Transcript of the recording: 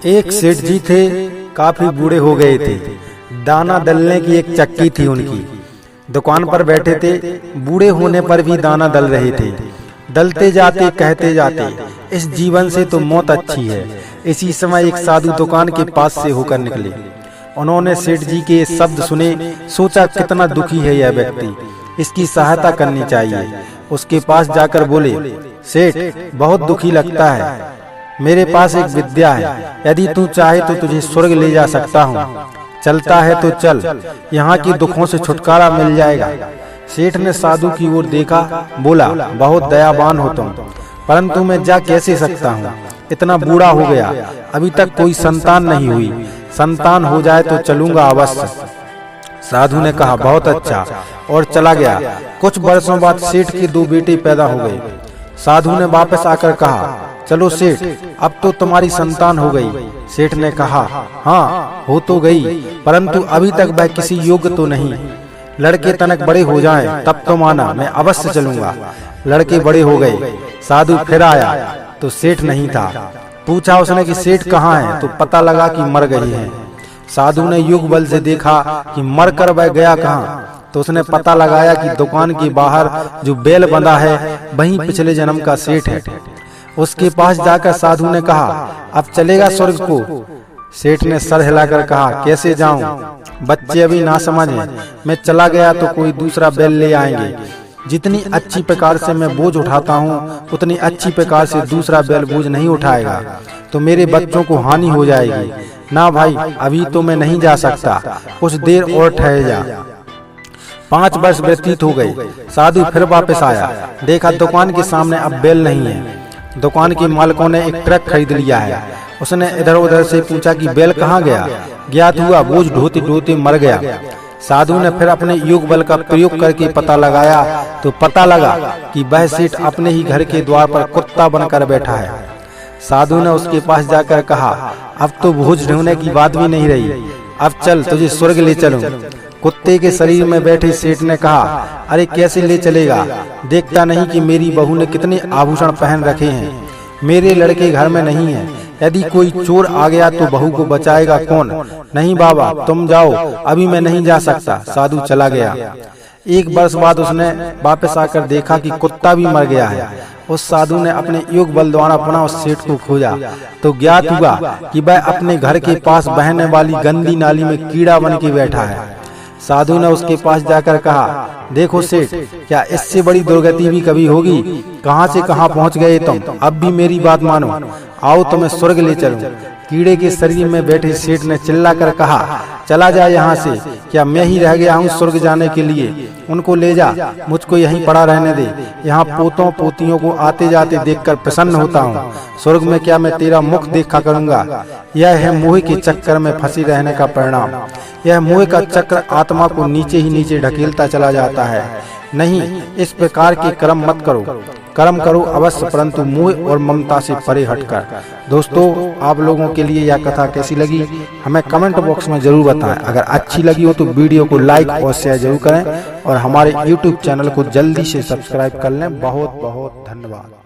एक सेठ जी थे, काफी बूढ़े हो गए थे। दाना दलने की एक चक्की थी उनकी। दुकान पर बैठे थे, बूढ़े होने पर भी दाना दल रहे थे। दलते जाते कहते जाते, इस जीवन से तो मौत अच्छी है। इसी समय एक साधु दुकान के पास से होकर निकले। उन्होंने सेठ जी के शब्द सुने, सोचा कितना दुखी है यह व्यक्ति, इसकी सहायता करनी चाहिए। उसके पास जाकर बोले, सेठ बहुत दुखी लगता है, मेरे पास एक विद्या है, यदि तू चाहे तो तुझे स्वर्ग ले जा सकता हूँ। चलता है तो चल, यहाँ के दुखों से छुटकारा मिल जाएगा। सेठ ने साधु की ओर देखा, बोला, बहुत दयावान हो तुम, परंतु मैं जा कैसे सकता हूँ, इतना बूढ़ा हो गया, अभी तक कोई संतान नहीं हुई, संतान हो जाए तो चलूंगा अवश्य। साधु ने कहा, बहुत अच्छा, और चला गया। कुछ वर्षों बाद सेठ के 2 बेटे पैदा हो गए। साधु ने वापस आकर कहा, चलो सेठ, अब तो तुम्हारी संतान हो गई। सेठ ने कहा, हाँ हो तो गई, परंतु अभी तक वह किसी योग्य तो नहीं। लड़के तनक बड़े हो जाएं, तब तो माना, मैं अवश्य चलूंगा। लड़के बड़े हो गए। साधु फिर आया तो सेठ नहीं था। पूछा उसने कि सेठ कहाँ है, तो पता लगा कि मर गई है। साधु ने युग बल से देखा कि मर कर वह गया कहाँ, तो उसने पता लगाया कि दुकान के बाहर जो बैल बंधा है वही पिछले जन्म का सेठ है। उसके पास जाकर साधु ने कहा, अब चलेगा स्वर्ग को? सेठ ने सर हिलाकर कहा, कैसे जाऊं, बच्चे अभी ना समझ हैं, मैं चला गया तो कोई दूसरा बैल ले आएंगे। जितनी अच्छी प्रकार से मैं बोझ उठाता हूँ, उतनी अच्छी प्रकार से दूसरा बैल बोझ नहीं उठाएगा, तो मेरे बच्चों को हानि हो जाएगी। ना भाई, अभी तो मैं नहीं जा सकता, कुछ देर और ठहर जा। 5 वर्ष व्यतीत हो गए। साधु फिर वापस आया, देखा दुकान के सामने अब बैल नहीं है। दुकान के मालिकों ने एक ट्रक खरीद लिया है। उसने इधर उधर से पूछा कि बैल कहाँ गया। ज्ञात हुआ बोझ ढोते ढोते मर गया। साधु ने फिर अपने योग बल का प्रयोग करके पता लगाया, तो पता लगा कि वह सेठ अपने ही घर के द्वार पर कुत्ता बनकर बैठा है। साधु ने उसके पास जाकर कहा, अब तो बोझ ढोने की बात भी नहीं रही, अब चल तुझे स्वर्ग ले चलूं। कुत्ते के शरीर में बैठे सेठ ने कहा, अरे कैसे ले चलेगा, देखता नहीं कि मेरी बहू ने कितने आभूषण पहन रखे हैं, मेरे लड़के घर में नहीं है, यदि कोई चोर आ गया तो बहू को बचाएगा कौन? नहीं बाबा, तुम जाओ, अभी मैं नहीं जा सकता। साधु चला गया। 1 वर्ष बाद उसने वापस आकर देखा कि कुत्ता भी मर गया है। उस साधु ने अपने योग बल द्वारा पुनः उस सेठ को खोजा, तो ज्ञात हुआ कि वह अपने घर के पास बहने वाली गंदी नाली में कीड़ा बन के बैठा है। साधु ने उसके पास जाकर कहा, देखो सेठ, क्या इससे बड़ी दुर्गति भी कभी होगी? कहां से कहां पहुंच गए तुम, अब भी मेरी बात मानो, आओ तुम्हें स्वर्ग ले चलूं। कीड़े के शरीर में बैठे सेठ ने चिल्लाकर कहा, चला जा यहाँ से, क्या मैं ही रह गया हूँ स्वर्ग जाने के लिए? उनको ले जा, मुझको यहीं पड़ा रहने दे, यहाँ पोतों पोतियों को आते जाते देखकर प्रसन्न होता हूँ। स्वर्ग में क्या मैं तेरा मुख देखा करूँगा? यह है मोह के चक्कर में फंसी रहने का परिणाम। यह मोह का चक्र आत्मा को नीचे ही नीचे ढकेलता चला जाता है। नहीं, इस प्रकार के कर्म मत करो, कर्म करो अवश्य, परंतु मोह और ममता से परे हटकर। दोस्तों, आप लोगों के लिए यह कथा कैसी लगी हमें कमेंट बॉक्स में जरूर बताएं। अगर अच्छी लगी हो तो वीडियो को लाइक और शेयर जरूर करें, और हमारे YouTube चैनल को जल्दी से सब्सक्राइब कर लें। बहुत बहुत धन्यवाद।